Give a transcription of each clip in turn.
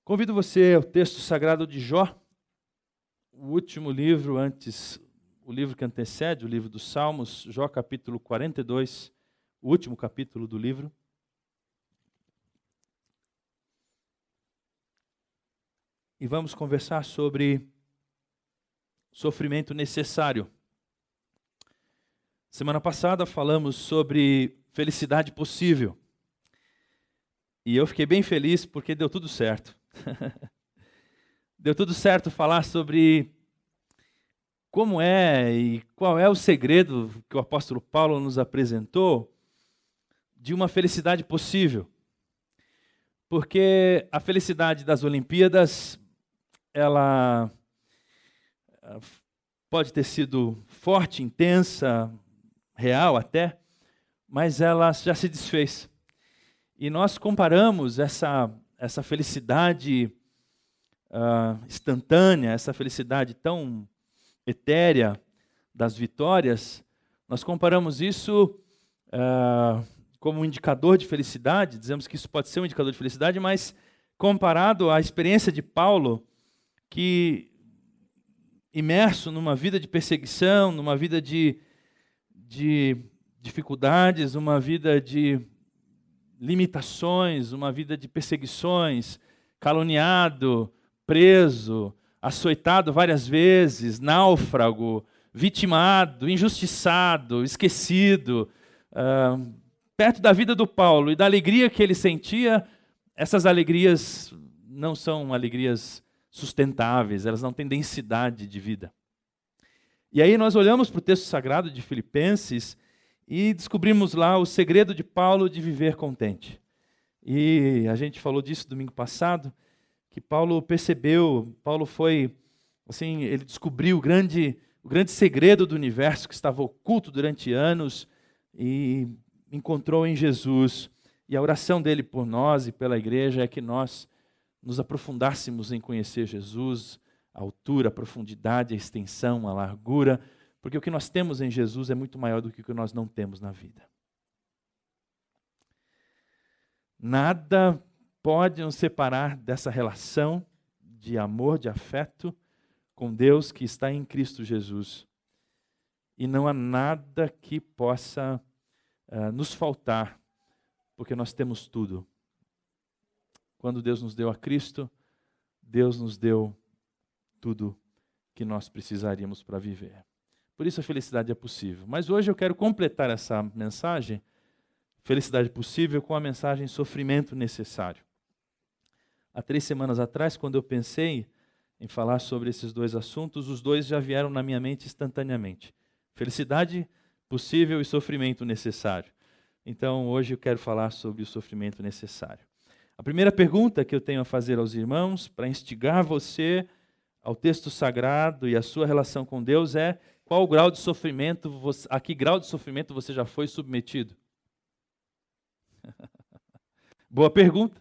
Convido você ao texto sagrado de Jó, o último livro antes, o livro que antecede o livro dos Salmos, Jó capítulo 42, o último capítulo do livro. E vamos conversar sobre sofrimento necessário. Semana passada falamos sobre felicidade possível. E eu fiquei bem feliz porque deu tudo certo. Deu tudo certo falar sobre como é e qual é o segredo que o apóstolo Paulo nos apresentou de uma felicidade possível. Porque a felicidade das Olimpíadas, ela pode ter sido forte, intensa, real até, mas ela já se desfez. E nós comparamos essa felicidade instantânea, essa felicidade tão etérea das vitórias, nós comparamos isso como um indicador de felicidade, dizemos que isso pode ser um indicador de felicidade, mas comparado à experiência de Paulo, que imerso numa vida de perseguição, numa vida de dificuldades, uma vida de limitações, uma vida de perseguições, caluniado, preso, açoitado várias vezes, náufrago, vitimado, injustiçado, esquecido, perto da vida do Paulo e da alegria que ele sentia. Essas alegrias não são alegrias sustentáveis, elas não têm densidade de vida. E aí nós olhamos para o texto sagrado de Filipenses e descobrimos lá o segredo de Paulo de viver contente. E a gente falou disso domingo passado, que Paulo percebeu, Paulo foi, assim, ele descobriu o grande segredo do universo que estava oculto durante anos e encontrou em Jesus. E a oração dele por nós e pela igreja é que nós nos aprofundássemos em conhecer Jesus, a altura, a profundidade, a extensão, a largura, porque o que nós temos em Jesus é muito maior do que o que nós não temos na vida. Nada pode nos separar dessa relação de amor, de afeto com Deus que está em Cristo Jesus. E não há nada que possa nos faltar, porque nós temos tudo. Quando Deus nos deu a Cristo, Deus nos deu tudo que nós precisaríamos para viver. Por isso a felicidade é possível. Mas hoje eu quero completar essa mensagem, felicidade possível, com a mensagem sofrimento necessário. Há 3 semanas atrás, quando eu pensei em falar sobre esses dois assuntos, os dois já vieram na minha mente instantaneamente. Felicidade possível e sofrimento necessário. Então hoje eu quero falar sobre o sofrimento necessário. A primeira pergunta que eu tenho a fazer aos irmãos, para instigar você ao texto sagrado e a sua relação com Deus, é: qual o grau de sofrimento, a que grau de sofrimento você já foi submetido? Boa pergunta.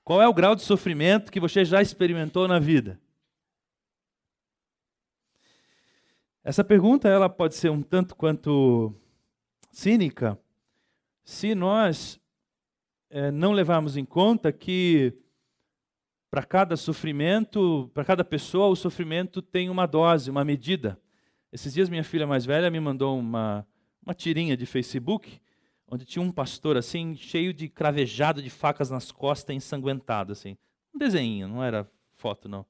Qual é o grau de sofrimento que você já experimentou na vida? Essa pergunta ela pode ser um tanto quanto cínica, se nós não levarmos em conta que para cada sofrimento, para cada pessoa, o sofrimento tem uma dose, uma medida. Esses dias minha filha mais velha me mandou uma tirinha de Facebook, onde tinha um pastor assim, cheio de cravejado de facas nas costas, ensanguentado assim. Um desenho, não era foto não.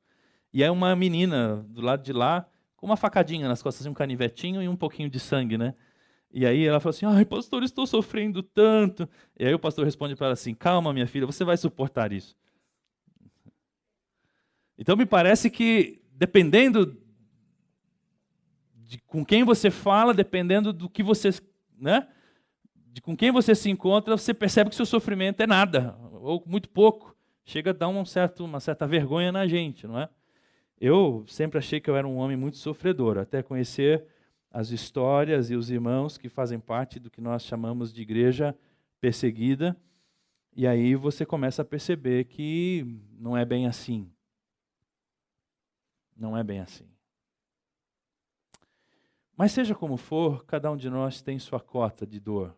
E aí uma menina do lado de lá, com uma facadinha nas costas, um canivetinho e um pouquinho de sangue, né? E aí ela falou assim: ai, pastor, estou sofrendo tanto. E aí o pastor responde para ela assim: calma, minha filha, você vai suportar isso. Então me parece que, dependendo de com quem você fala, dependendo do que você, né, de com quem você se encontra, você percebe que seu sofrimento é nada, ou muito pouco. Chega a dar uma certa vergonha na gente, não é? Eu sempre achei que eu era um homem muito sofredor, até conhecer as histórias e os irmãos que fazem parte do que nós chamamos de igreja perseguida, e aí você começa a perceber que não é bem assim. Não é bem assim. Mas seja como for, cada um de nós tem sua cota de dor.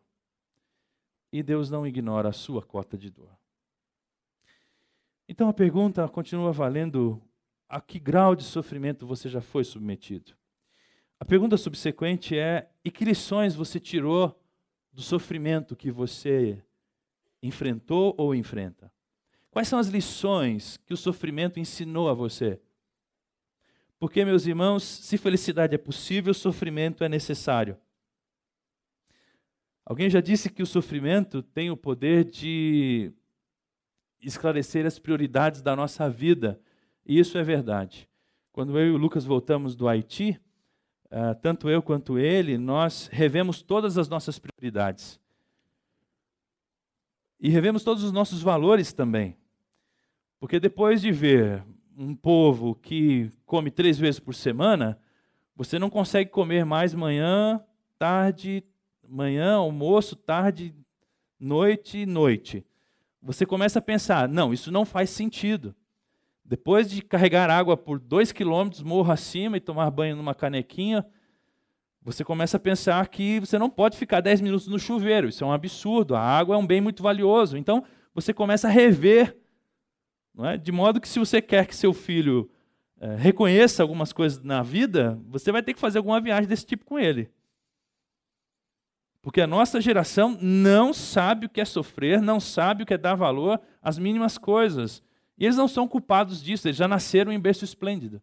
E Deus não ignora a sua cota de dor. Então a pergunta continua valendo: a que grau de sofrimento você já foi submetido? A pergunta subsequente é: e que lições você tirou do sofrimento que você enfrentou ou enfrenta? Quais são as lições que o sofrimento ensinou a você? Porque, meus irmãos, se felicidade é possível, sofrimento é necessário. Alguém já disse que o sofrimento tem o poder de esclarecer as prioridades da nossa vida, e isso é verdade. Quando eu e o Lucas voltamos do Haiti, tanto eu quanto ele, nós revemos todas as nossas prioridades. E revemos todos os nossos valores também. Porque depois de ver um povo que come 3 vezes por semana, você não consegue comer mais manhã, tarde, manhã, almoço, tarde, noite, noite. Você começa a pensar, não, isso não faz sentido. Depois de carregar água por 2 quilômetros, morro acima, e tomar banho numa canequinha, você começa a pensar que você não pode ficar 10 minutos no chuveiro. Isso é um absurdo, a água é um bem muito valioso. Então, você começa a rever, não é? De modo que se você quer que seu filho reconheça algumas coisas na vida, você vai ter que fazer alguma viagem desse tipo com ele. Porque a nossa geração não sabe o que é sofrer, não sabe o que é dar valor às mínimas coisas. E eles não são culpados disso, eles já nasceram em berço esplêndido.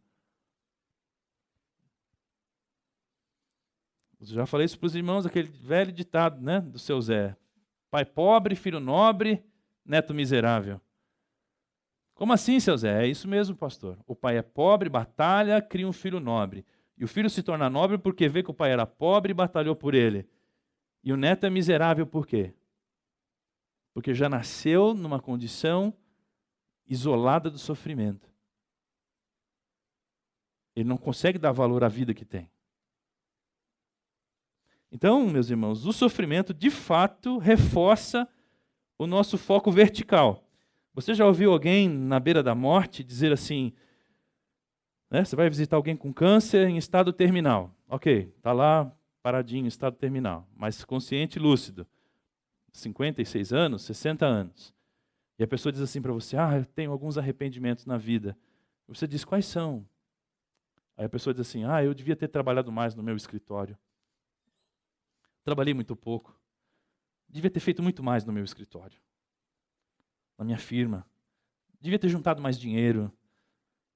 Eu já falei isso para os irmãos, aquele velho ditado, né, do seu Zé. Pai pobre, filho nobre, neto miserável. Como assim, seu Zé? É isso mesmo, pastor. O pai é pobre, batalha, cria um filho nobre. E o filho se torna nobre porque vê que o pai era pobre e batalhou por ele. E o neto é miserável por quê? Porque já nasceu numa condição isolada do sofrimento. Ele não consegue dar valor à vida que tem. Então, meus irmãos, o sofrimento de fato reforça o nosso foco vertical. Você já ouviu alguém na beira da morte dizer assim, né, você vai visitar alguém com câncer em estado terminal. Ok, está lá paradinho em estado terminal, mas consciente e lúcido. 56 anos, 60 anos. E a pessoa diz assim para você, eu tenho alguns arrependimentos na vida. Você diz, quais são? Aí a pessoa diz assim, eu devia ter trabalhado mais no meu escritório. Trabalhei muito pouco. Devia ter feito muito mais no meu escritório. Na minha firma. Devia ter juntado mais dinheiro.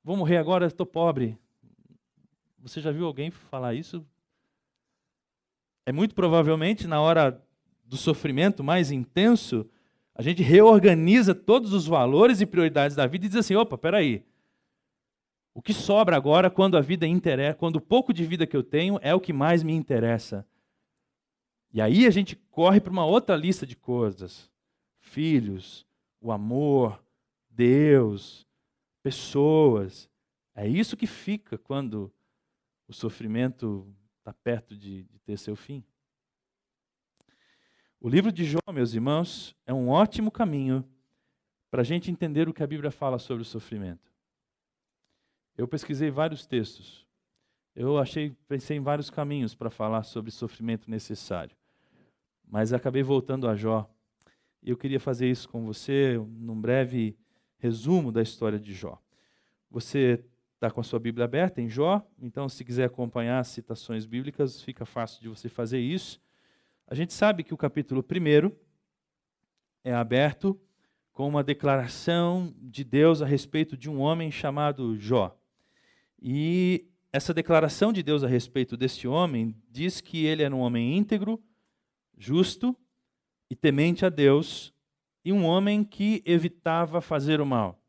Vou morrer agora, estou pobre. Você já viu alguém falar isso? É muito provavelmente na hora do sofrimento mais intenso, a gente reorganiza todos os valores e prioridades da vida e diz assim, opa, peraí. O que sobra agora quando a vida interessa, quando o pouco de vida que eu tenho é o que mais me interessa? E aí a gente corre para uma outra lista de coisas. Filhos, o amor, Deus, pessoas. É isso que fica quando o sofrimento está perto de ter seu fim. O livro de Jó, meus irmãos, é um ótimo caminho para a gente entender o que a Bíblia fala sobre o sofrimento. Eu pesquisei vários textos. Pensei em vários caminhos para falar sobre sofrimento necessário. Mas acabei voltando a Jó. E eu queria fazer isso com você, num breve resumo da história de Jó. Você está com a sua Bíblia aberta em Jó, então se quiser acompanhar as citações bíblicas, fica fácil de você fazer isso. A gente sabe que o capítulo 1 é aberto com uma declaração de Deus a respeito de um homem chamado Jó. E essa declaração de Deus a respeito desse homem diz que ele era um homem íntegro, justo e temente a Deus, e um homem que evitava fazer o mal.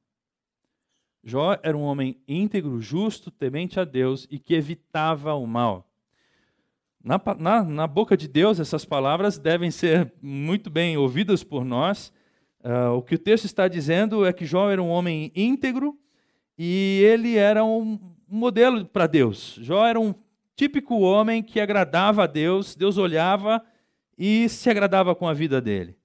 Jó era um homem íntegro, justo, temente a Deus e que evitava o mal. Na boca de Deus, essas palavras devem ser muito bem ouvidas por nós. O que o texto está dizendo é que Jó era um homem íntegro e ele era um modelo para Deus. Jó era um típico homem que agradava a Deus, Deus olhava e se agradava com a vida dele.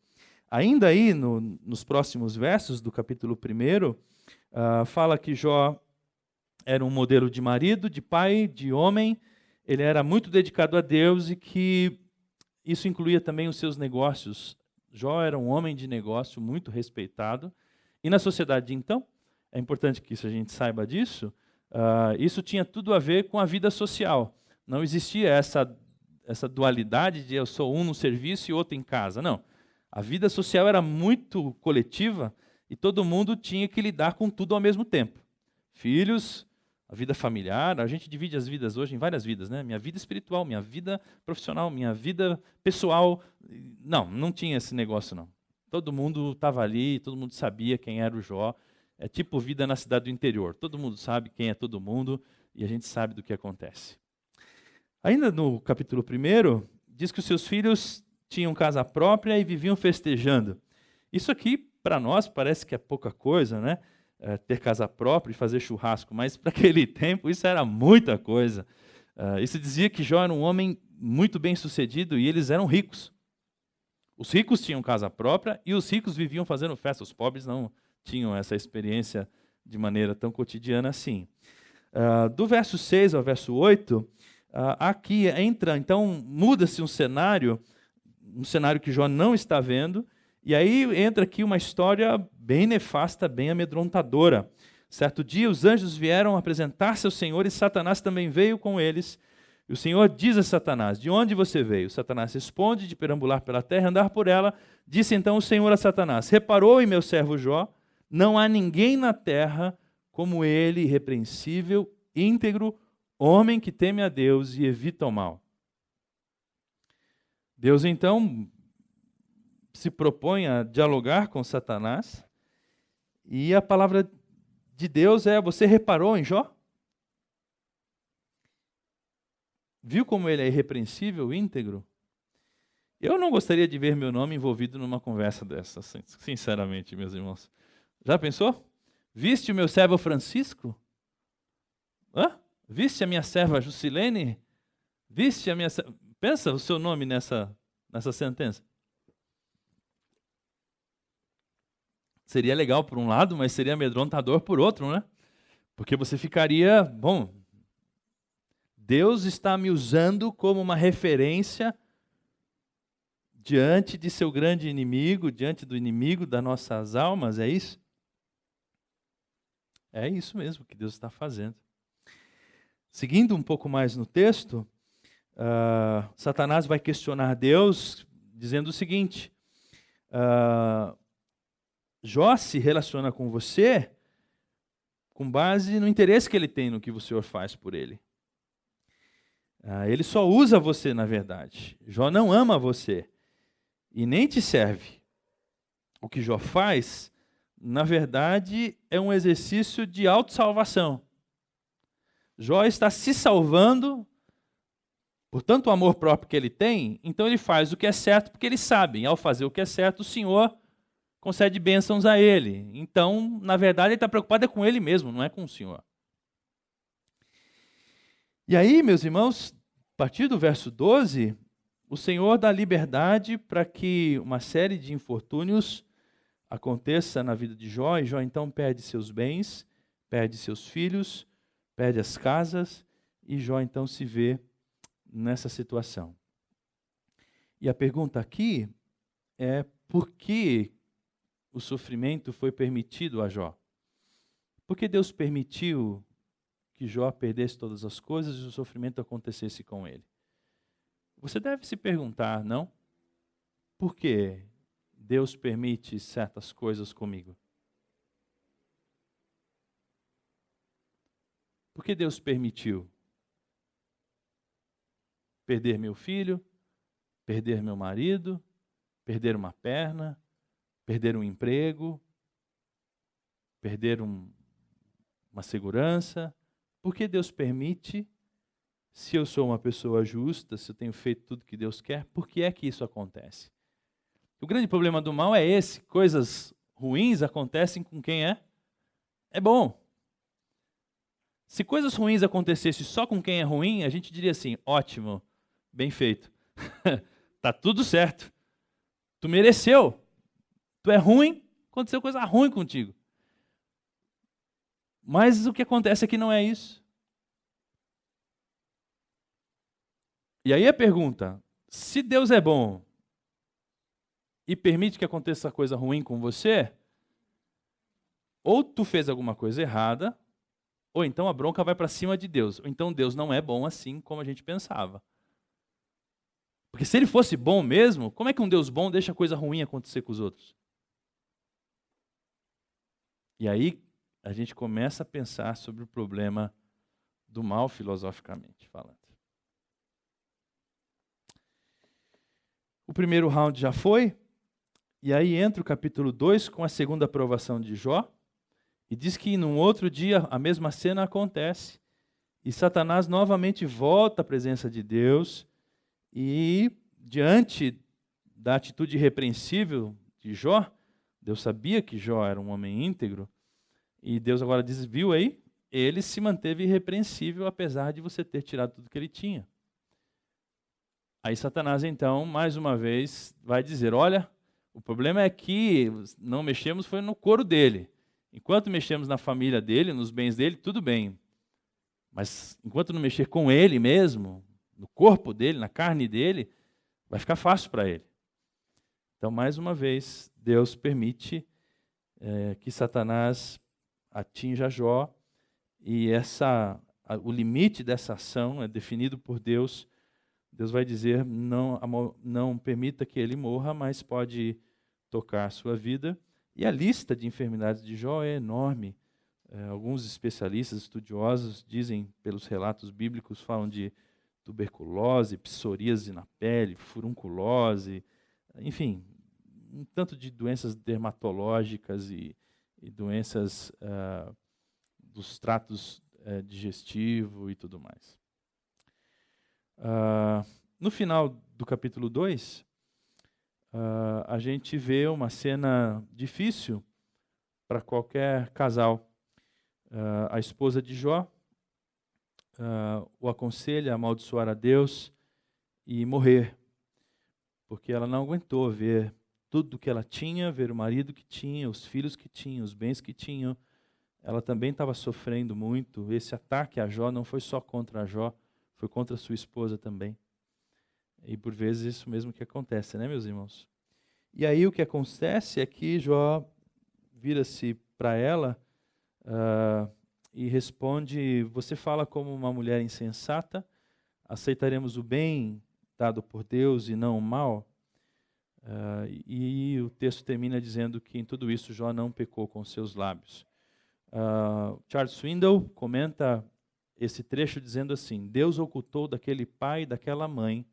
Ainda aí, nos próximos versos do capítulo 1, fala que Jó era um modelo de marido, de pai, de homem. Ele era muito dedicado a Deus e que isso incluía também os seus negócios. Jó era um homem de negócio muito respeitado E na sociedade de então, é importante que a gente saiba disso, isso tinha tudo a ver com a vida social. Não existia essa dualidade de eu sou um no serviço e outro em casa. Não. A vida social era muito coletiva e todo mundo tinha que lidar com tudo ao mesmo tempo. Filhos, a vida familiar, a gente divide as vidas hoje em várias vidas, né? Minha vida espiritual, minha vida profissional, minha vida pessoal. Não tinha esse negócio, não. Todo mundo estava ali, todo mundo sabia quem era o Jó. É tipo vida na cidade do interior. Todo mundo sabe quem é todo mundo e a gente sabe do que acontece. Ainda no capítulo 1, diz que os seus filhos tinham casa própria e viviam festejando. Isso aqui, para nós, parece que é pouca coisa, né? Ter casa própria e fazer churrasco, mas para aquele tempo isso era muita coisa. Isso dizia que Jó era um homem muito bem sucedido e eles eram ricos. Os ricos tinham casa própria e os ricos viviam fazendo festa. Os pobres não tinham essa experiência de maneira tão cotidiana assim. Do verso 6 ao verso 8, aqui entra, então, muda-se um cenário que Jó não está vendo, e aí entra aqui uma história bem nefasta, bem amedrontadora. Certo dia, os anjos vieram apresentar-se ao Senhor e Satanás também veio com eles. E o Senhor diz a Satanás: de onde você veio? Satanás responde: de perambular pela terra, andar por ela. Disse então o Senhor a Satanás: reparou em meu servo Jó? Não há ninguém na terra como ele, irrepreensível, íntegro, homem que teme a Deus e evita o mal. Deus então se propõe a dialogar com Satanás, e a palavra de Deus é: você reparou em Jó? Viu como ele é irrepreensível, íntegro? Eu não gostaria de ver meu nome envolvido numa conversa dessa, sinceramente, meus irmãos. Já pensou? Viste o meu servo Francisco? Viste a minha serva Jusilene? Viste a minha... Pensa o seu nome nessa sentença. Seria legal por um lado, mas seria amedrontador por outro, né? Porque você ficaria, bom, Deus está me usando como uma referência diante de seu grande inimigo, diante do inimigo das nossas almas, é isso? É isso mesmo que Deus está fazendo. Seguindo um pouco mais no texto, Satanás vai questionar Deus, dizendo o seguinte: Jó se relaciona com você com base no interesse que ele tem no que o Senhor faz por ele. Ele só usa você, na verdade. Jó não ama você e nem te serve. O que Jó faz, na verdade, é um exercício de autossalvação. Jó está se salvando por tanto amor próprio que ele tem, então ele faz o que é certo porque ele sabe. Ao fazer o que é certo, o Senhor concede bênçãos a ele. Então, na verdade, ele está preocupado com ele mesmo, não é com o Senhor. E aí, meus irmãos, a partir do verso 12, o Senhor dá liberdade para que uma série de infortúnios aconteça na vida de Jó, e Jó então perde seus bens, perde seus filhos, perde as casas, e Jó então se vê nessa situação. E a pergunta aqui é: por que o sofrimento foi permitido a Jó? Por que Deus permitiu que Jó perdesse todas as coisas e o sofrimento acontecesse com ele? Você deve se perguntar, não? Por que Deus permite certas coisas comigo? Por que Deus permitiu perder meu filho, perder meu marido, perder uma perna, perder um emprego, perder uma segurança? Por que Deus permite? Se eu sou uma pessoa justa, se eu tenho feito tudo que Deus quer, por que é que isso acontece? O grande problema do mal é esse: coisas ruins acontecem com quem é bom. Se coisas ruins acontecessem só com quem é ruim, a gente diria assim: ótimo, bem feito. Tá tudo certo. Tu mereceu. Tu é ruim, aconteceu coisa ruim contigo. Mas o que acontece aqui não é isso. E aí a pergunta: se Deus é bom e permite que aconteça coisa ruim com você, ou tu fez alguma coisa errada, ou então a bronca vai para cima de Deus. Ou então Deus não é bom assim como a gente pensava. Porque se ele fosse bom mesmo, como é que um Deus bom deixa coisa ruim acontecer com os outros? E aí a gente começa a pensar sobre o problema do mal filosoficamente falando. O primeiro round já foi, e aí entra o capítulo 2 com a segunda aprovação de Jó, e diz que num outro dia a mesma cena acontece, e Satanás novamente volta à presença de Deus, e diante da atitude irrepreensível de Jó, Deus sabia que Jó era um homem íntegro, e Deus agora diz, viu aí? Ele se manteve irrepreensível apesar de você ter tirado tudo que ele tinha. Aí Satanás, então, mais uma vez, vai dizer, olha, o problema é que não mexemos foi no couro dele. Enquanto mexemos na família dele, nos bens dele, tudo bem. Mas enquanto não mexer com ele mesmo, no corpo dele, na carne dele, vai ficar fácil para ele. Então, mais uma vez, Deus permite que Satanás atinja Jó, e o limite dessa ação é definido por Deus. Deus vai dizer, não permita que ele morra, mas pode tocar a sua vida. E a lista de enfermidades de Jó é enorme. Alguns especialistas, estudiosos, dizem, pelos relatos bíblicos, falam de tuberculose, psoríase na pele, furunculose, enfim, um tanto de doenças dermatológicas e doenças dos tratos digestivos e tudo mais. No final do capítulo 2, a gente vê uma cena difícil para qualquer casal. A esposa de Jó o aconselha a amaldiçoar a Deus e morrer, porque ela não aguentou ver tudo o que ela tinha, ver o marido que tinha, os filhos que tinha, os bens que tinham. Ela também estava sofrendo muito. Esse ataque a Jó não foi só contra a Jó, foi contra sua esposa também. E por vezes isso mesmo que acontece, né, meus irmãos? E aí o que acontece é que Jó vira-se para ela e responde, você fala como uma mulher insensata, aceitaremos o bem dado por Deus e não o mal? E o texto termina dizendo que em tudo isso Jó não pecou com seus lábios. Charles Swindoll comenta esse trecho dizendo assim, Deus ocultou daquele pai e daquela mãe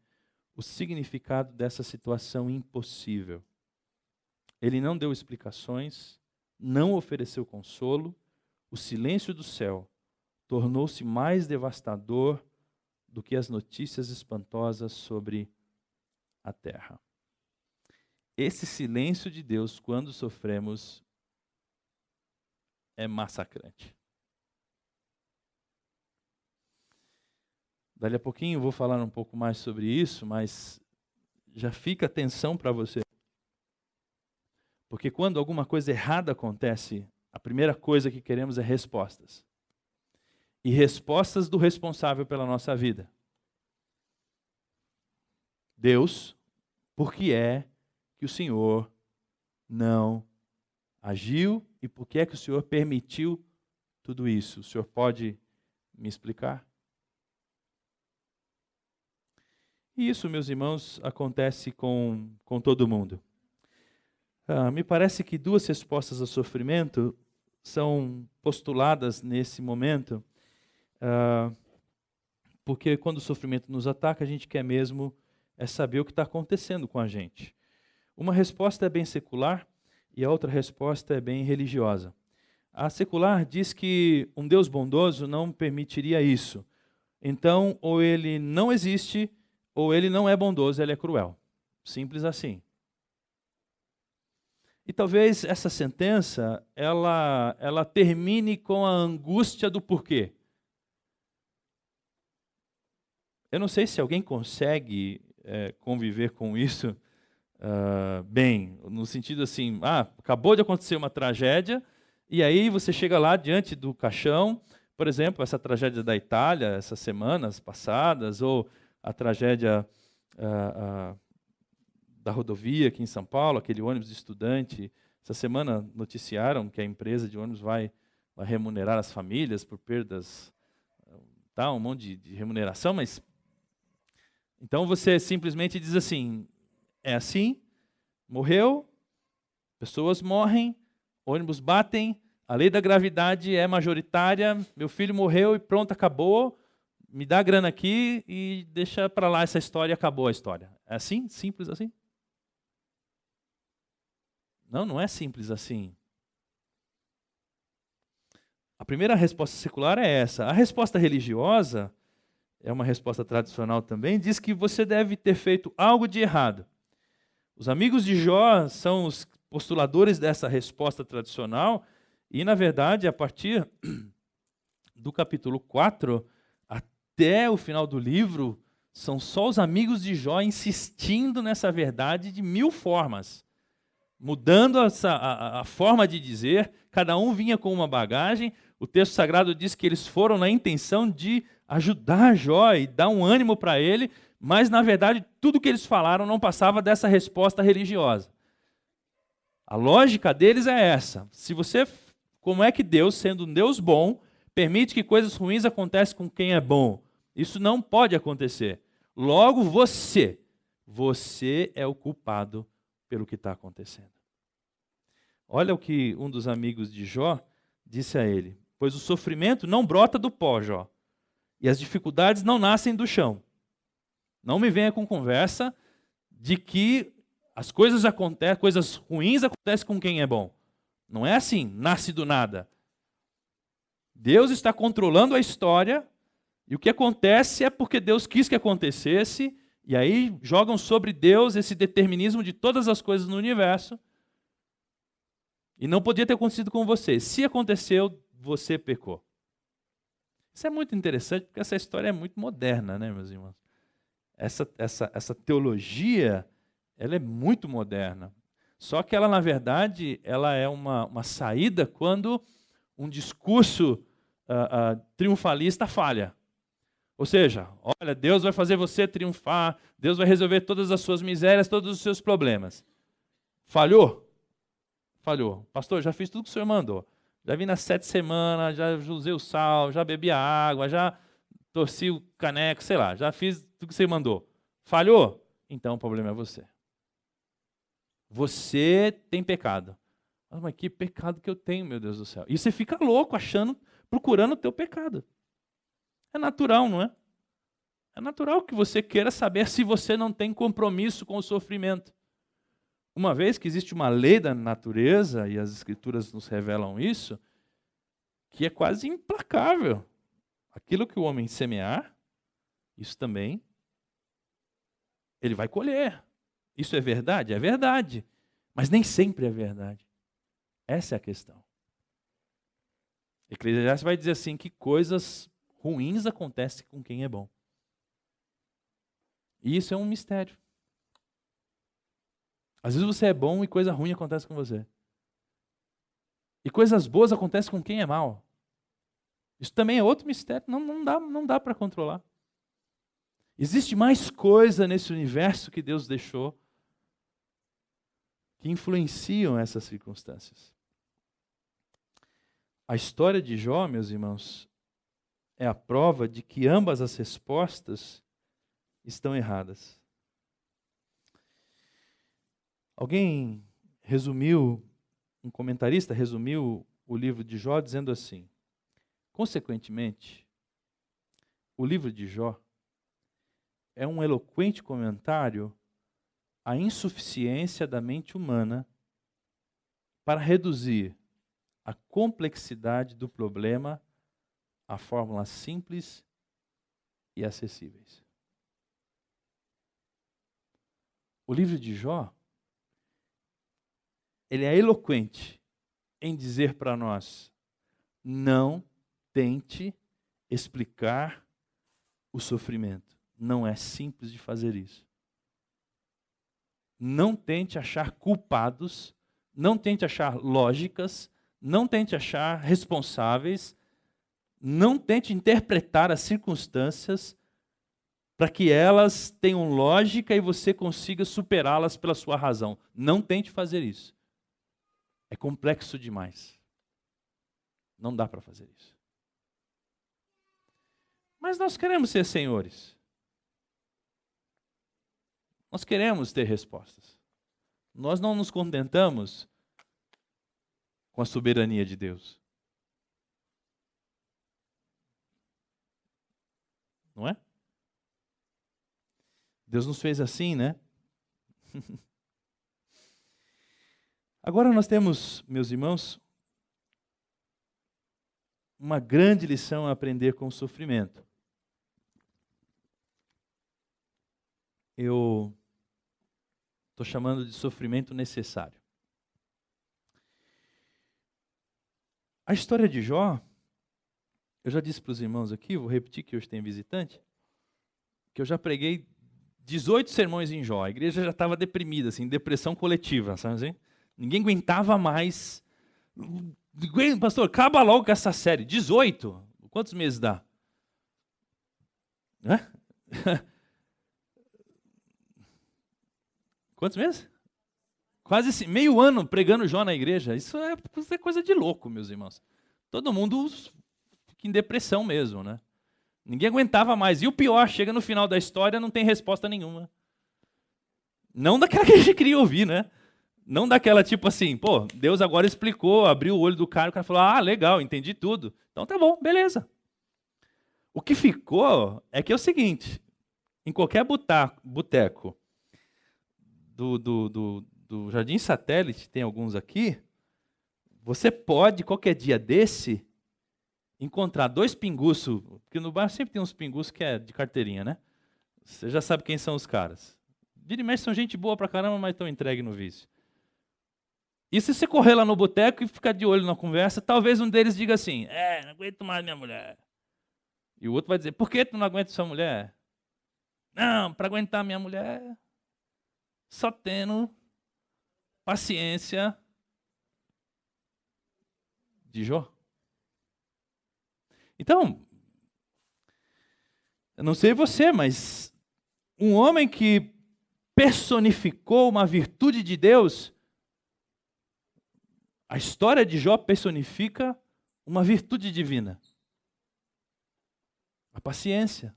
o significado dessa situação impossível. Ele não deu explicações, não ofereceu consolo, o silêncio do céu tornou-se mais devastador do que as notícias espantosas sobre a terra. Esse silêncio de Deus, quando sofremos, é massacrante. Dali a pouquinho eu vou falar um pouco mais sobre isso, mas já fica atenção para você. Porque quando alguma coisa errada acontece, a primeira coisa que queremos é respostas. E respostas do responsável pela nossa vida. Deus, por que é que o Senhor não agiu e por que é que o Senhor permitiu tudo isso? O Senhor pode me explicar? E isso, meus irmãos, acontece com todo mundo. Me parece que duas respostas ao sofrimento são postuladas nesse momento, porque quando o sofrimento nos ataca, a gente quer mesmo saber o que está acontecendo com a gente. Uma resposta é bem secular e a outra resposta é bem religiosa. A secular diz que um Deus bondoso não permitiria isso. Então, ou ele não existe, ou ele não é bondoso, ele é cruel. Simples assim. E talvez essa sentença, ela termine com a angústia do porquê. Eu não sei se alguém consegue conviver com isso bem, no sentido assim, acabou de acontecer uma tragédia, e aí você chega lá diante do caixão, por exemplo, essa tragédia da Itália, essas semanas passadas, ou a tragédia da rodovia aqui em São Paulo, aquele ônibus de estudante Essa semana noticiaram que a empresa de ônibus vai remunerar as famílias por perdas, tá, um monte de remuneração, mas então você simplesmente diz assim, é assim, morreu, pessoas morrem, ônibus batem, a lei da gravidade é majoritária, meu filho morreu e pronto, acabou, me dá a grana aqui e deixa para lá essa história e acabou a história. É assim? Simples assim? Não, não é simples assim. A primeira resposta secular é essa. A resposta religiosa, é uma resposta tradicional também, diz que você deve ter feito algo de errado. Os amigos de Jó são os postuladores dessa resposta tradicional e, na verdade, a partir do capítulo 4 até o final do livro, são só os amigos de Jó insistindo nessa verdade de 1000 formas, mudando a forma de dizer, cada um vinha com uma bagagem. O texto sagrado diz que eles foram na intenção de ajudar Jó e dar um ânimo para ele, mas, na verdade, tudo que eles falaram não passava dessa resposta religiosa. A lógica deles é essa. Como é que Deus, sendo um Deus bom, permite que coisas ruins aconteçam com quem é bom? Isso não pode acontecer. Logo, você é o culpado pelo que está acontecendo. Olha o que um dos amigos de Jó disse a ele: pois o sofrimento não brota do pó, Jó, e as dificuldades não nascem do chão. Não me venha com conversa de que as coisas ruins acontecem com quem é bom. Não é assim, nasce do nada. Deus está controlando a história, e o que acontece é porque Deus quis que acontecesse, e aí jogam sobre Deus esse determinismo de todas as coisas no universo, e não podia ter acontecido com você. Se aconteceu, você pecou. Isso é muito interessante, porque essa história é muito moderna, né, meus irmãos? Essa teologia, ela é muito moderna. Só que ela, na verdade, ela é uma saída quando um discurso triunfalista falha. Ou seja, olha, Deus vai fazer você triunfar, Deus vai resolver todas as suas misérias, todos os seus problemas. Falhou? Falhou. Pastor, já fiz tudo que o senhor mandou. Já vim nas 7 semanas, já usei o sal, já bebi a água, já torci o caneco, sei lá, já fiz tudo que você mandou. Falhou? Então o problema é você. Você tem pecado. Mas que pecado que eu tenho, meu Deus do céu. E você fica louco, procurando o teu pecado. É natural, não é? É natural que você queira saber se você não tem compromisso com o sofrimento. Uma vez que existe uma lei da natureza, e as Escrituras nos revelam isso, que é quase implacável. Aquilo que o homem semear, isso também, ele vai colher. Isso é verdade? É verdade. Mas nem sempre é verdade. Essa é a questão. Eclesiastes vai dizer assim que coisas ruins acontecem com quem é bom. E isso é um mistério. Às vezes você é bom e coisa ruim acontece com você. E coisas boas acontecem com quem é mau. Isso também é outro mistério, não dá para controlar. Existe mais coisa nesse universo que Deus deixou que influenciam essas circunstâncias. A história de Jó, meus irmãos, é a prova de que ambas as respostas estão erradas. Um comentarista resumiu o livro de Jó dizendo assim: consequentemente, o livro de Jó é um eloquente comentário à insuficiência da mente humana para reduzir a complexidade do problema a fórmulas simples e acessíveis. O livro de Jó, ele é eloquente em dizer para nós: não tente explicar o sofrimento. Não é simples de fazer isso. Não tente achar culpados, não tente achar lógicas, não tente achar responsáveis, não tente interpretar as circunstâncias para que elas tenham lógica e você consiga superá-las pela sua razão. Não tente fazer isso. é complexo demais. Não dá para fazer isso. Mas nós queremos ser senhores. Nós queremos ter respostas. Nós não nos contentamos com a soberania de Deus. Não é? Deus nos fez assim, né? Agora nós temos, meus irmãos, uma grande lição a aprender com o sofrimento. Eu estou chamando de sofrimento necessário. A história de Jó, eu já disse para os irmãos aqui, vou repetir que hoje tem visitante, que eu já preguei 18 sermões em Jó. A igreja já estava deprimida, assim, depressão coletiva, sabe assim? Ninguém aguentava mais. Pastor, acaba logo com essa série. 18? Quantos meses dá? Hã? Quantos meses? Quase meio ano pregando Jó na igreja. Isso é coisa de louco, meus irmãos. Todo mundo fica em depressão mesmo, né? Ninguém aguentava mais. E o pior, chega no final da história, não tem resposta nenhuma. Não daquela que a gente queria ouvir, né? Não daquela tipo assim, pô, Deus agora explicou, abriu o olho do cara, o cara falou, ah, legal, entendi tudo. Então tá bom, beleza. O que ficou é que é o seguinte, em qualquer boteco do Jardim Satélite, tem alguns aqui, você pode, qualquer dia desse, encontrar 2 pinguços, porque no bar sempre tem uns pinguços que é de carteirinha, né? Você já sabe quem são os caras. Vira e mexe são gente boa pra caramba, mas estão entregues no vício. E se você correr lá no boteco e ficar de olho na conversa, talvez um deles diga assim, não aguento mais minha mulher. E o outro vai dizer, por que tu não aguenta sua mulher? Não, para aguentar minha mulher, só tendo paciência de Jó. Então, eu não sei você, mas um homem que personificou uma virtude de Deus, a história de Jó personifica uma virtude divina. A paciência.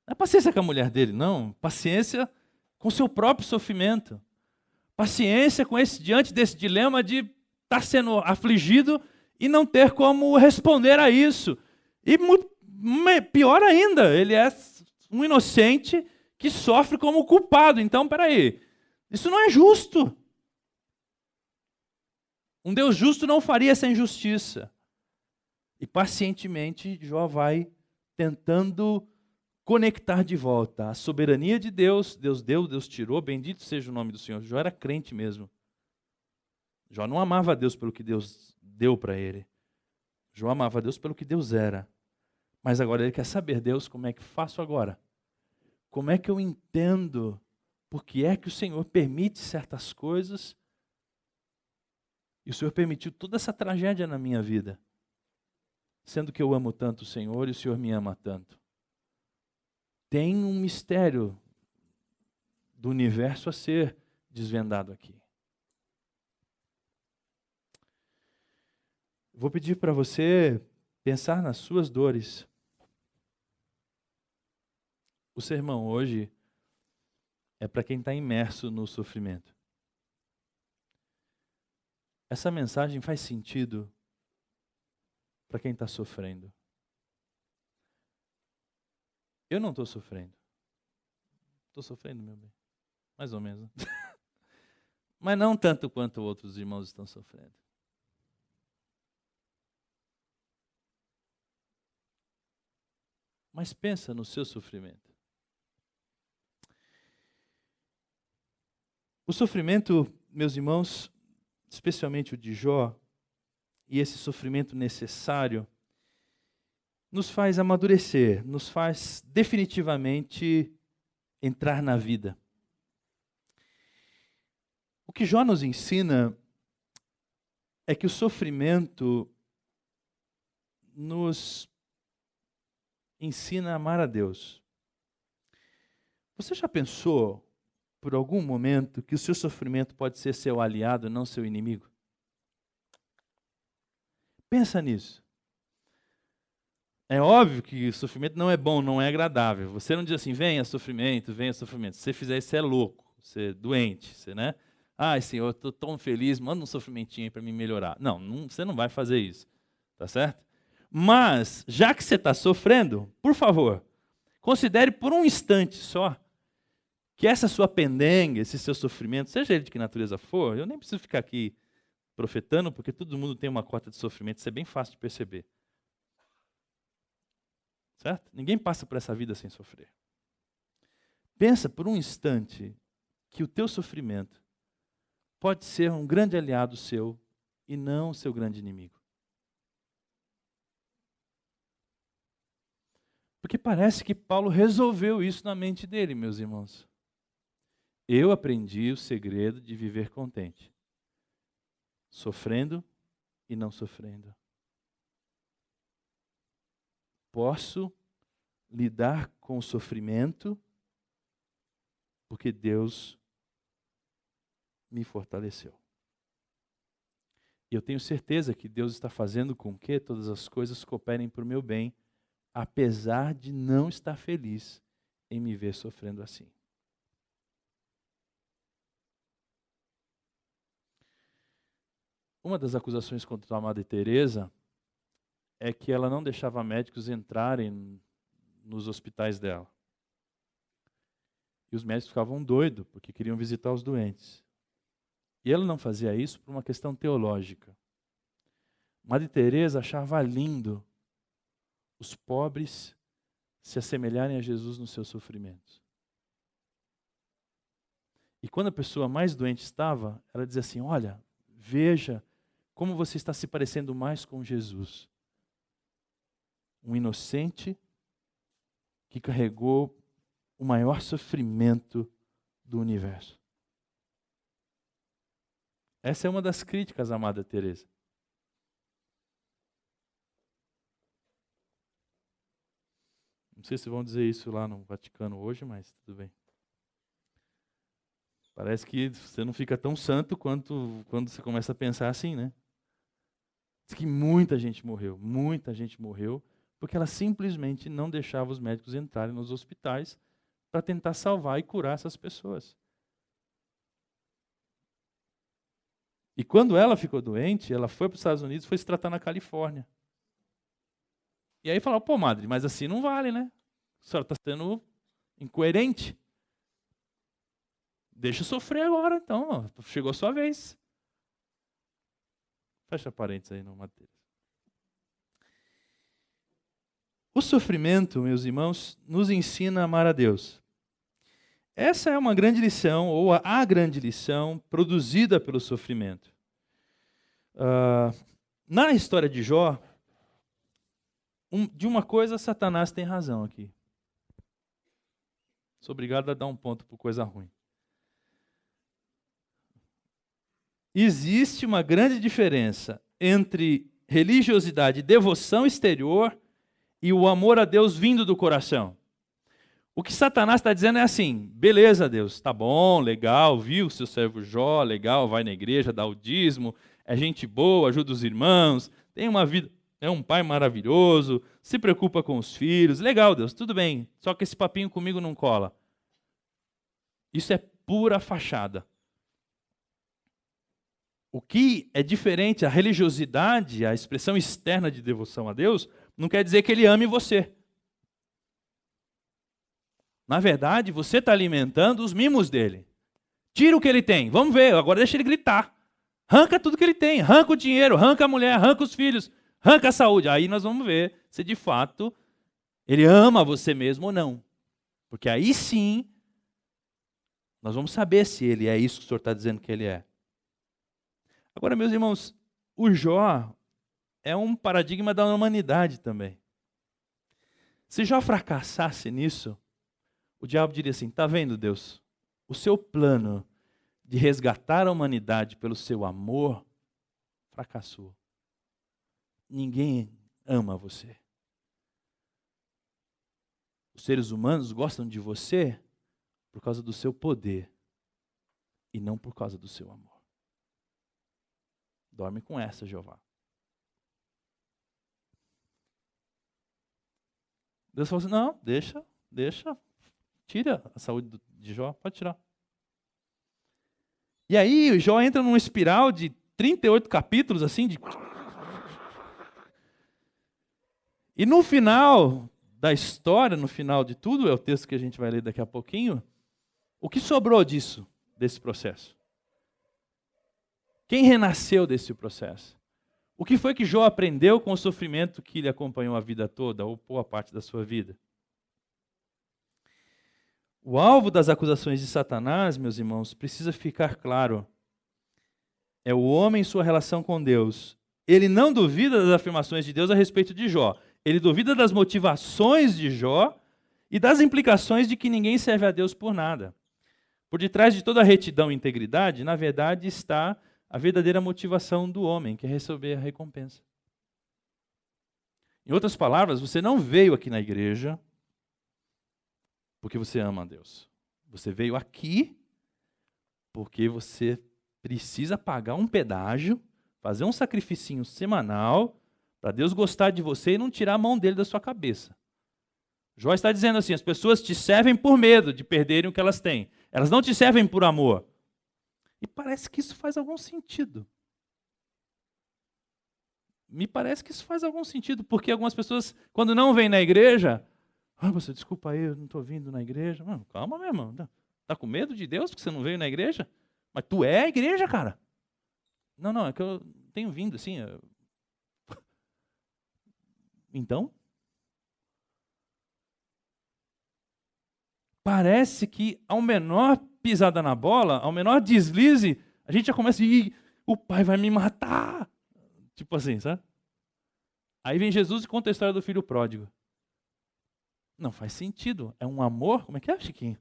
Não é paciência com a mulher dele, não. Paciência com o seu próprio sofrimento. Paciência diante desse dilema de estar sendo afligido e não ter como responder a isso. E pior ainda, ele é um inocente que sofre como culpado. Então, peraí, isso não é justo. Um Deus justo não faria essa injustiça. E pacientemente Jó vai tentando conectar de volta a soberania de Deus. Deus deu, Deus tirou, bendito seja o nome do Senhor. Jó era crente mesmo. Jó não amava a Deus pelo que Deus deu para ele. Jó amava a Deus pelo que Deus era. Mas agora ele quer saber, Deus, como é que faço agora? Como é que eu entendo por que é que o Senhor permite certas coisas? E o Senhor permitiu toda essa tragédia na minha vida. Sendo que eu amo tanto o Senhor e o Senhor me ama tanto. Tem um mistério do universo a ser desvendado aqui. Vou pedir para você pensar nas suas dores. O sermão hoje é para quem está imerso no sofrimento. Essa mensagem faz sentido para quem está sofrendo. Eu não estou sofrendo. Estou sofrendo, meu bem. Mais ou menos. Mas não tanto quanto outros irmãos estão sofrendo. Mas pensa no seu sofrimento. O sofrimento, meus irmãos, especialmente o de Jó, e esse sofrimento necessário, nos faz amadurecer, nos faz definitivamente entrar na vida. O que Jó nos ensina é que o sofrimento nos ensina a amar a Deus. Você já pensou por algum momento, que o seu sofrimento pode ser seu aliado, não seu inimigo? Pensa nisso. É óbvio que o sofrimento não é bom, não é agradável. Você não diz assim, venha sofrimento, venha sofrimento. Se você fizer isso, você é louco, você é doente, você, né? Ai, Senhor, eu estou tão feliz, manda um sofrimentinho aí para me melhorar. Não, você não vai fazer isso, tá certo? Mas, já que você está sofrendo, por favor, considere por um instante só que essa sua pendenga, esse seu sofrimento, seja ele de que natureza for, eu nem preciso ficar aqui profetando, porque todo mundo tem uma cota de sofrimento, isso é bem fácil de perceber. Certo? Ninguém passa por essa vida sem sofrer. Pensa por um instante que o teu sofrimento pode ser um grande aliado seu e não o seu grande inimigo. Porque parece que Paulo resolveu isso na mente dele, meus irmãos. Eu aprendi o segredo de viver contente, sofrendo e não sofrendo. Posso lidar com o sofrimento porque Deus me fortaleceu. E eu tenho certeza que Deus está fazendo com que todas as coisas cooperem para o meu bem, apesar de não estar feliz em me ver sofrendo assim. Uma das acusações contra a amada Teresa é que ela não deixava médicos entrarem nos hospitais dela. E os médicos ficavam doidos, porque queriam visitar os doentes. E ela não fazia isso por uma questão teológica. Madre Teresa achava lindo os pobres se assemelharem a Jesus nos seus sofrimentos. E quando a pessoa mais doente estava, ela dizia assim, olha, veja como você está se parecendo mais com Jesus. Um inocente que carregou o maior sofrimento do universo. Essa é uma das críticas à amada Teresa. Não sei se vão dizer isso lá no Vaticano hoje, mas tudo bem. Parece que você não fica tão santo quanto quando você começa a pensar assim, né? Diz que muita gente morreu, porque ela simplesmente não deixava os médicos entrarem nos hospitais para tentar salvar e curar essas pessoas. E quando ela ficou doente, ela foi para os Estados Unidos e foi se tratar na Califórnia. E aí falou, pô, madre, mas assim não vale, né? A senhora está sendo incoerente. Deixa eu sofrer agora, então. Chegou a sua vez. Fecha parênteses aí no Mateus. O sofrimento, meus irmãos, nos ensina a amar a Deus. Essa é uma grande lição, ou a grande lição, produzida pelo sofrimento. Na história de Jó, de uma coisa Satanás tem razão aqui. Sou obrigado a dar um ponto por coisa ruim. Existe uma grande diferença entre religiosidade e devoção exterior e o amor a Deus vindo do coração. O que Satanás está dizendo é assim, beleza Deus, tá bom, legal, viu seu servo Jó, legal, vai na igreja, dá o dízimo, é gente boa, ajuda os irmãos, tem uma vida, é um pai maravilhoso, se preocupa com os filhos, legal Deus, tudo bem, só que esse papinho comigo não cola. Isso é pura fachada. O que é diferente, a religiosidade, a expressão externa de devoção a Deus, não quer dizer que Ele ame você. Na verdade, você está alimentando os mimos dele. Tira o que ele tem, vamos ver, agora deixa ele gritar. Arranca tudo que ele tem, arranca o dinheiro, arranca a mulher, arranca os filhos, arranca a saúde. Aí nós vamos ver se de fato ele ama você mesmo ou não. Porque aí sim, nós vamos saber se ele é isso que o Senhor está dizendo que ele é. Agora, meus irmãos, o Jó é um paradigma da humanidade também. Se Jó fracassasse nisso, o diabo diria assim, está vendo Deus, o seu plano de resgatar a humanidade pelo seu amor fracassou. Ninguém ama você. Os seres humanos gostam de você por causa do seu poder, e não por causa do seu amor. Dorme com essa, Jeová. Deus falou assim, não, deixa, tira a saúde de Jó, pode tirar. E aí, Jó entra numa espiral de 38 capítulos, assim, E no final da história, no final de tudo, é o texto que a gente vai ler daqui a pouquinho, o que sobrou disso, desse processo? Quem renasceu desse processo? O que foi que Jó aprendeu com o sofrimento que lhe acompanhou a vida toda, ou boa parte da sua vida? O alvo das acusações de Satanás, meus irmãos, precisa ficar claro. É o homem em sua relação com Deus. Ele não duvida das afirmações de Deus a respeito de Jó. Ele duvida das motivações de Jó e das implicações de que ninguém serve a Deus por nada. Por detrás de toda a retidão e integridade, na verdade, está a verdadeira motivação do homem, que é receber a recompensa. Em outras palavras, você não veio aqui na igreja porque você ama a Deus. Você veio aqui porque você precisa pagar um pedágio, fazer um sacrificinho semanal, para Deus gostar de você e não tirar a mão dele da sua cabeça. Jó está dizendo assim, as pessoas te servem por medo de perderem o que elas têm. Elas não te servem por amor. E parece que isso faz algum sentido. Me parece que isso faz algum sentido, porque algumas pessoas, quando não vêm na igreja, você, desculpa aí, eu não estou vindo na igreja. Mano, calma, meu irmão. Está com medo de Deus porque você não veio na igreja? Mas tu é a igreja, cara. Não, é que eu tenho vindo, assim. Então? Parece que ao menor pisada na bola, ao menor deslize, a gente já começa a ir, o pai vai me matar. Tipo assim, sabe? Aí vem Jesus e conta a história do filho pródigo. Não faz sentido. É um amor? Como é que é, Chiquinho?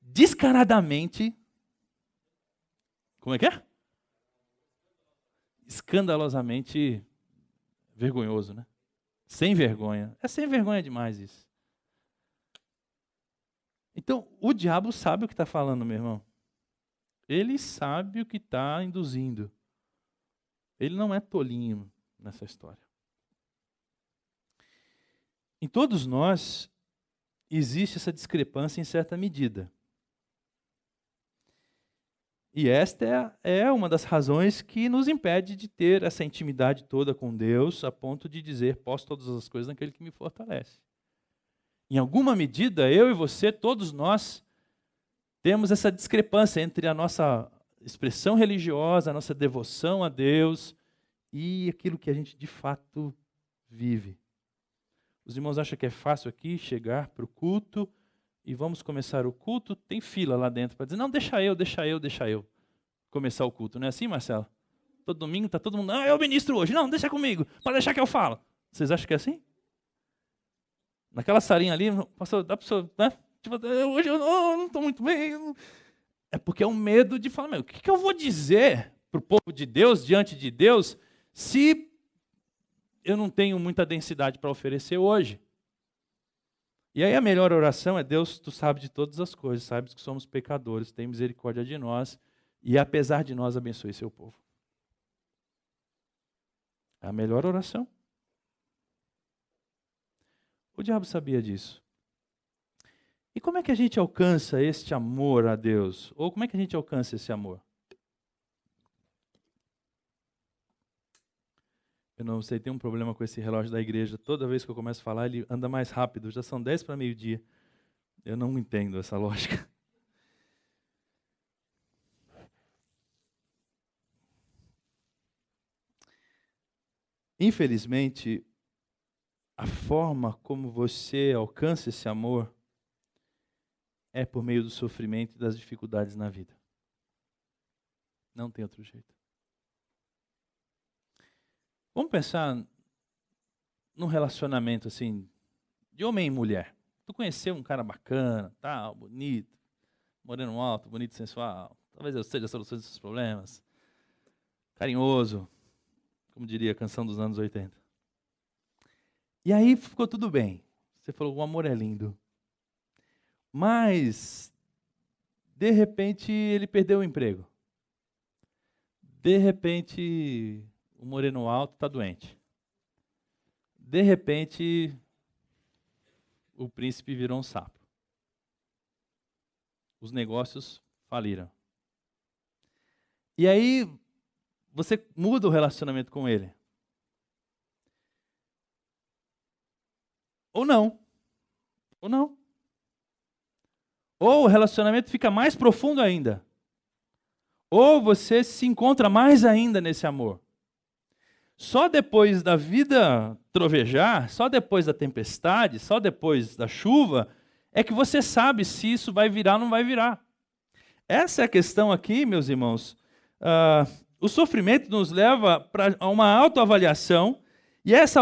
Descaradamente. Como é que é? Escandalosamente vergonhoso, né? Sem vergonha. É sem vergonha demais isso. Então, o diabo sabe o que está falando, meu irmão. Ele sabe o que está induzindo. Ele não é tolinho nessa história. Em todos nós, existe essa discrepância em certa medida. E esta é uma das razões que nos impede de ter essa intimidade toda com Deus, a ponto de dizer, posso todas as coisas naquele que me fortalece. Em alguma medida, eu e você, todos nós, temos essa discrepância entre a nossa expressão religiosa, a nossa devoção a Deus e aquilo que a gente de fato vive. Os irmãos acham que é fácil aqui chegar para o culto e vamos começar o culto, tem fila lá dentro para dizer, não, deixa eu começar o culto. Não é assim, Marcelo? Todo domingo está todo mundo, eu ministro hoje. Não, deixa comigo, pode deixar que eu falo. Vocês acham que é assim? Naquela salinha ali, pastor, dá para o senhor, né? Tipo, hoje eu não estou muito bem. É porque é um medo de falar, o que eu vou dizer para o povo de Deus, diante de Deus, se eu não tenho muita densidade para oferecer hoje? E aí a melhor oração é, Deus, tu sabes de todas as coisas, sabes que somos pecadores, tem misericórdia de nós, e apesar de nós, abençoe seu povo. É a melhor oração. O diabo sabia disso. E como é que a gente alcança este amor a Deus? Ou como é que a gente alcança esse amor? Eu não sei, tem um problema com esse relógio da igreja. Toda vez que eu começo a falar, ele anda mais rápido. Já são 10 para meio-dia. Eu não entendo essa lógica. Infelizmente, a forma como você alcança esse amor é por meio do sofrimento e das dificuldades na vida. Não tem outro jeito. Vamos pensar num relacionamento assim, de homem e mulher. Tu conheceu um cara bacana, tal, bonito, moreno alto, bonito, sensual. Talvez eu seja a solução desses problemas. Carinhoso, como diria a canção dos anos 80. E aí ficou tudo bem. Você falou, o amor é lindo. Mas de repente ele perdeu o emprego. De repente o moreno alto está doente. De repente o príncipe virou um sapo. Os negócios faliram. E aí você muda o relacionamento com ele. Ou não. Ou não. Ou o relacionamento fica mais profundo ainda. Ou você se encontra mais ainda nesse amor. Só depois da vida trovejar, só depois da tempestade, só depois da chuva, é que você sabe se isso vai virar ou não vai virar. Essa é a questão aqui, meus irmãos. O sofrimento nos leva a uma autoavaliação, e essa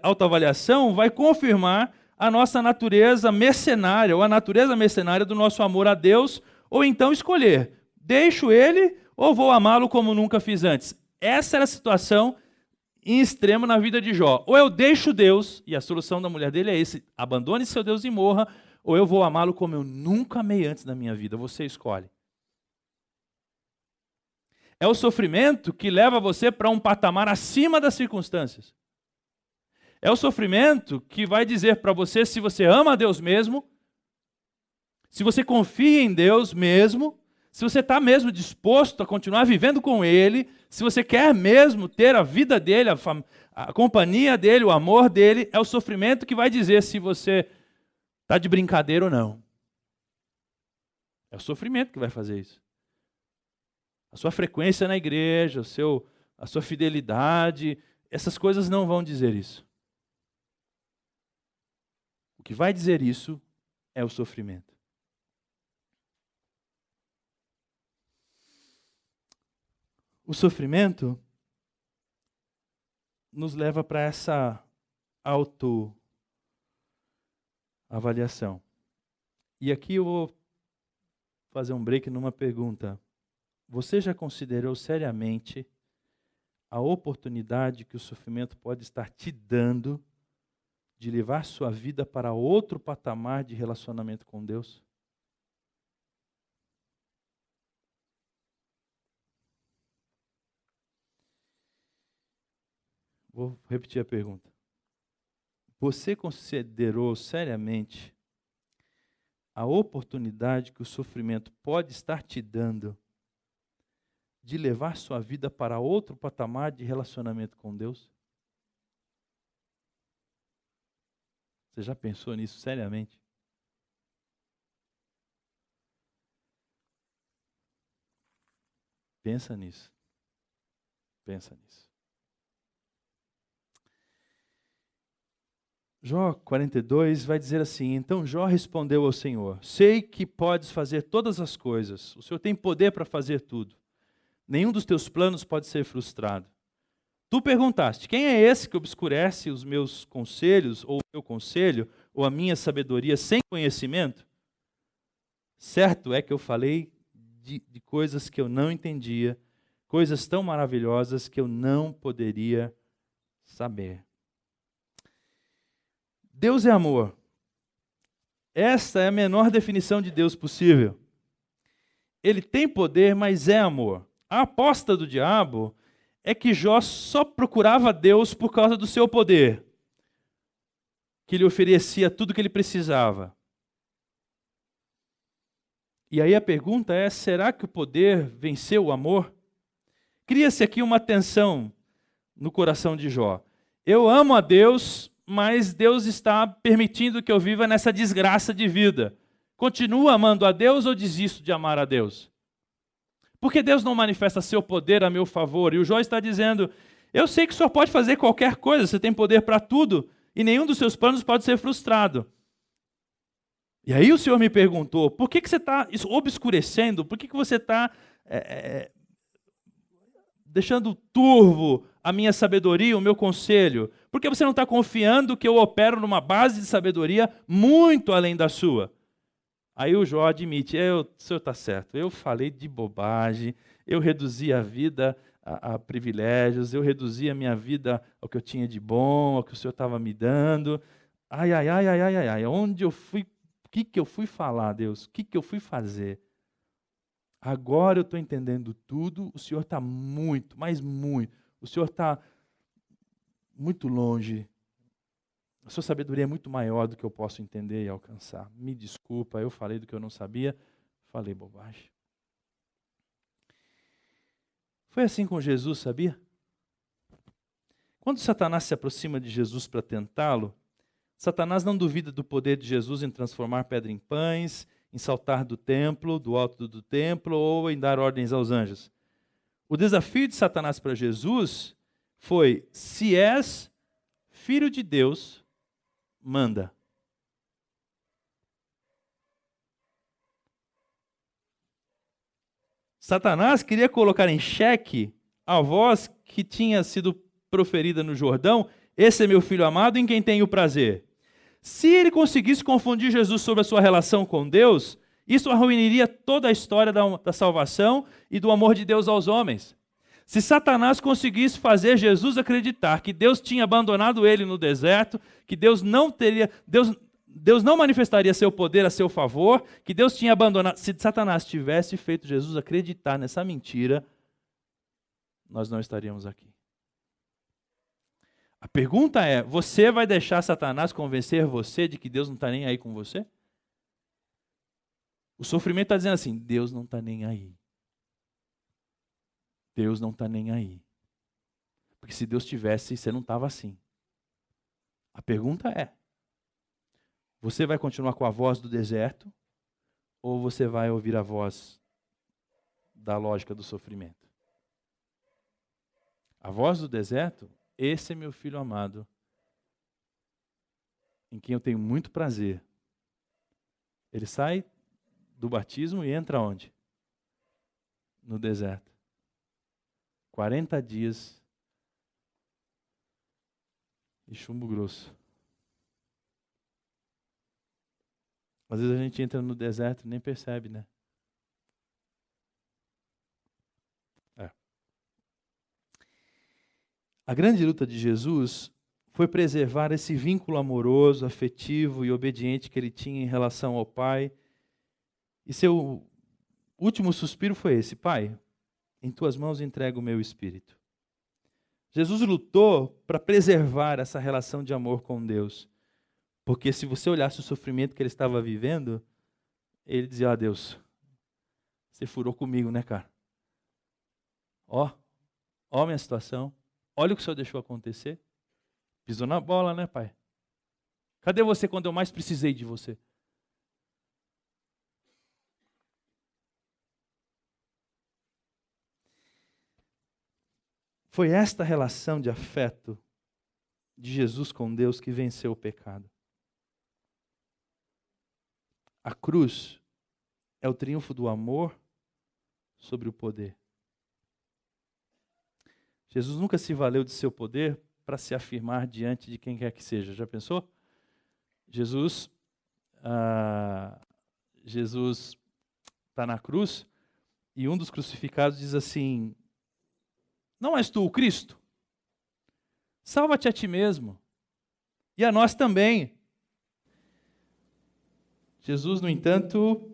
autoavaliação vai confirmar a nossa natureza mercenária, ou a natureza mercenária do nosso amor a Deus, ou então escolher, deixo Ele ou vou amá-lo como nunca fiz antes. Essa era a situação em extremo na vida de Jó. Ou eu deixo Deus, e a solução da mulher dele é esse, abandone seu Deus e morra, ou eu vou amá-lo como eu nunca amei antes na minha vida. Você escolhe. É o sofrimento que leva você para um patamar acima das circunstâncias. É o sofrimento que vai dizer para você se você ama a Deus mesmo, se você confia em Deus mesmo, se você está mesmo disposto a continuar vivendo com Ele, se você quer mesmo ter a vida dEle, a companhia dEle, o amor dEle, é o sofrimento que vai dizer se você está de brincadeira ou não. É o sofrimento que vai fazer isso. A sua frequência na igreja, a sua fidelidade, essas coisas não vão dizer isso. O que vai dizer isso é o sofrimento. O sofrimento nos leva para essa autoavaliação. E aqui eu vou fazer um break numa pergunta. Você já considerou seriamente a oportunidade que o sofrimento pode estar te dando de levar sua vida para outro patamar de relacionamento com Deus? Vou repetir a pergunta. Você considerou seriamente a oportunidade que o sofrimento pode estar te dando de levar sua vida para outro patamar de relacionamento com Deus? Você já pensou nisso seriamente? Pensa nisso. Pensa nisso. Jó 42 vai dizer assim: então Jó respondeu ao Senhor: sei que podes fazer todas as coisas, o Senhor tem poder para fazer tudo. Nenhum dos teus planos pode ser frustrado. Tu perguntaste, quem é esse que obscurece os meus conselhos, ou o meu conselho, ou a minha sabedoria sem conhecimento? Certo é que eu falei de coisas que eu não entendia, coisas tão maravilhosas que eu não poderia saber. Deus é amor. Esta é a menor definição de Deus possível. Ele tem poder, mas é amor. A aposta do diabo é que Jó só procurava Deus por causa do seu poder, que lhe oferecia tudo o que ele precisava. E aí a pergunta é, será que o poder venceu o amor? Cria-se aqui uma tensão no coração de Jó. Eu amo a Deus, mas Deus está permitindo que eu viva nessa desgraça de vida. Continuo amando a Deus ou desisto de amar a Deus? Porque Deus não manifesta seu poder a meu favor? E o Jó está dizendo, eu sei que o Senhor pode fazer qualquer coisa, você tem poder para tudo, e nenhum dos seus planos pode ser frustrado. E aí o Senhor me perguntou, por que você está obscurecendo, por que você está deixando turvo a minha sabedoria, o meu conselho? Por que você não está confiando que eu opero numa base de sabedoria muito além da sua? Aí o Jó admite, o senhor está certo, eu falei de bobagem, eu reduzi a vida a privilégios, eu reduzi a minha vida ao que eu tinha de bom, ao que o senhor estava me dando. Ai, onde eu fui, o que eu fui falar, Deus? O que eu fui fazer? agora eu estou entendendo tudo, o Senhor está muito, mas muito, o Senhor está muito longe. A sua sabedoria é muito maior do que eu posso entender e alcançar. Me desculpa, eu falei do que eu não sabia, falei bobagem. Foi assim com Jesus, sabia? Quando Satanás se aproxima de Jesus para tentá-lo, Satanás não duvida do poder de Jesus em transformar pedra em pães, em saltar do templo, do alto do templo, ou em dar ordens aos anjos. O desafio de Satanás para Jesus foi: se és filho de Deus, manda. Satanás queria colocar em xeque a voz que tinha sido proferida no Jordão: esse é meu filho amado em quem tenho prazer. Se ele conseguisse confundir Jesus sobre a sua relação com Deus, isso arruinaria toda a história da salvação e do amor de Deus aos homens. Se Satanás conseguisse fazer Jesus acreditar que Deus tinha abandonado ele no deserto, que Deus não manifestaria seu poder a seu favor, que Deus tinha abandonado. Se Satanás tivesse feito Jesus acreditar nessa mentira, nós não estaríamos aqui. A pergunta é: você vai deixar Satanás convencer você de que Deus não está nem aí com você? O sofrimento está dizendo assim: Deus não está nem aí. Deus não está nem aí. Porque se Deus tivesse, você não estava assim. A pergunta é: você vai continuar com a voz do deserto ou você vai ouvir a voz da lógica do sofrimento? A voz do deserto: esse é meu filho amado, em quem eu tenho muito prazer. Ele sai do batismo e entra onde? No deserto. 40 dias e chumbo grosso. Às vezes a gente entra no deserto e nem percebe, né? A grande luta de Jesus foi preservar esse vínculo amoroso, afetivo e obediente que ele tinha em relação ao Pai. E seu último suspiro foi esse: Pai, em tuas mãos entrego o meu espírito. Jesus lutou para preservar essa relação de amor com Deus. Porque se você olhasse o sofrimento que ele estava vivendo, ele dizia: ah, Deus, você furou comigo, né, cara? Ó a minha situação. Olha o que o Senhor deixou acontecer. Pisou na bola, né, Pai? Cadê você quando eu mais precisei de você? Foi esta relação de afeto de Jesus com Deus que venceu o pecado. A cruz é o triunfo do amor sobre o poder. Jesus nunca se valeu de seu poder para se afirmar diante de quem quer que seja. Já pensou? Jesus está na cruz e um dos crucificados diz assim: não és tu o Cristo? Salva-te a ti mesmo e a nós também. Jesus, no entanto,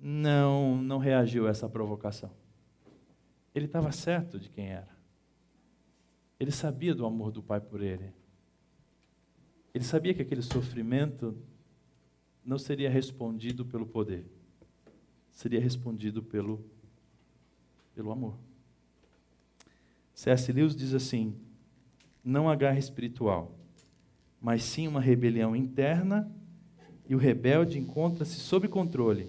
não reagiu a essa provocação. Ele estava certo de quem era. Ele sabia do amor do Pai por ele. Ele sabia que aquele sofrimento não seria respondido pelo poder. Seria respondido pelo amor. C.S. Lewis diz assim: não há guerra espiritual, mas sim uma rebelião interna, e o rebelde encontra-se sob controle.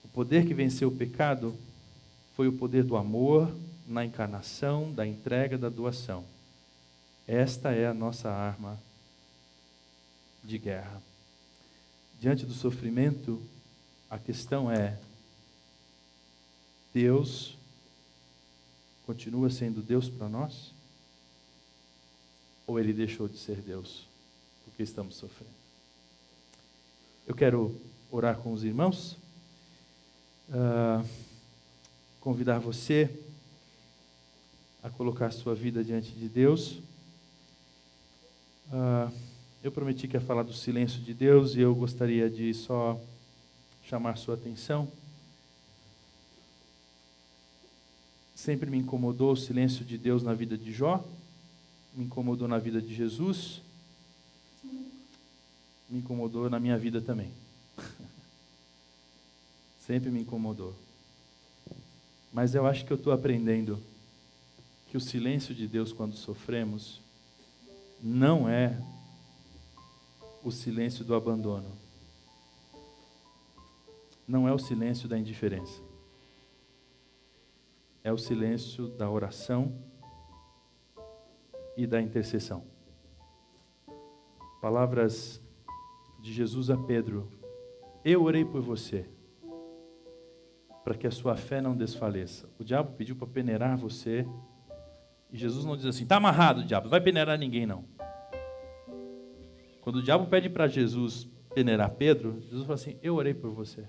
O poder que venceu o pecado foi o poder do amor, na encarnação, da entrega, da doação. Esta é a nossa arma de guerra. Diante do sofrimento, a questão é: Deus continua sendo Deus para nós? Ou Ele deixou de ser Deus porque estamos sofrendo? Eu quero orar com os irmãos, convidar você a colocar sua vida diante de Deus. Eu prometi que ia falar do silêncio de Deus e eu gostaria de só chamar sua atenção Sempre me incomodou o silêncio de Deus na vida de Jó, me incomodou na vida de Jesus, me incomodou na minha vida também. Sempre me incomodou. Mas eu acho que eu estou aprendendo que o silêncio de Deus quando sofremos não é o silêncio do abandono. Não é o silêncio da indiferença. É o silêncio da oração e da intercessão. Palavras de Jesus a Pedro: eu orei por você, para que a sua fé não desfaleça. O diabo pediu para peneirar você, e Jesus não diz assim: está amarrado, diabo, não vai peneirar ninguém não. Quando o diabo pede para Jesus peneirar Pedro, Jesus fala assim: eu orei por você.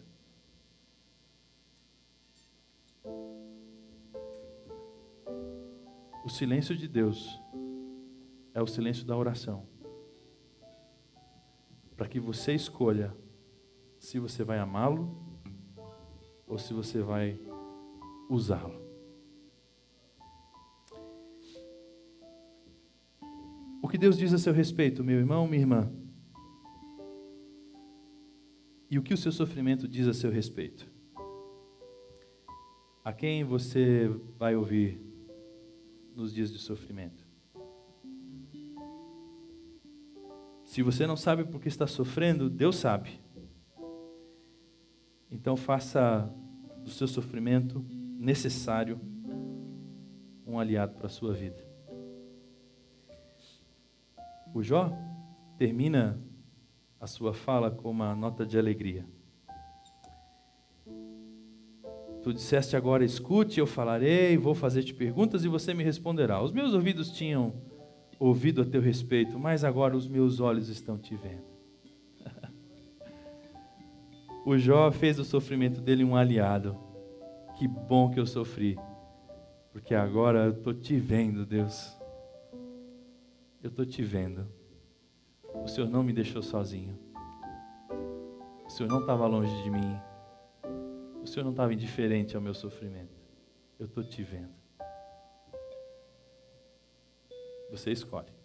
O silêncio de Deus é o silêncio da oração, para que você escolha se você vai amá-lo ou se você vai usá-lo. O que Deus diz a seu respeito, meu irmão, minha irmã? E o que o seu sofrimento diz a seu respeito? A quem você vai ouvir nos dias de sofrimento? Se você não sabe por que está sofrendo, Deus sabe. Então faça do seu sofrimento necessário um aliado para a sua vida. O Jó termina a sua fala com uma nota de alegria. Tu disseste agora: escute, eu falarei, vou fazer-te perguntas e você me responderá. Os meus ouvidos tinham ouvido a teu respeito, mas agora os meus olhos estão te vendo. O Jó fez do sofrimento dele um aliado. Que bom que eu sofri, porque agora eu estou te vendo, Deus. Eu estou te vendo. O Senhor não me deixou sozinho. O Senhor não estava longe de mim. O Senhor não estava indiferente ao meu sofrimento. Eu estou te vendo. Você escolhe.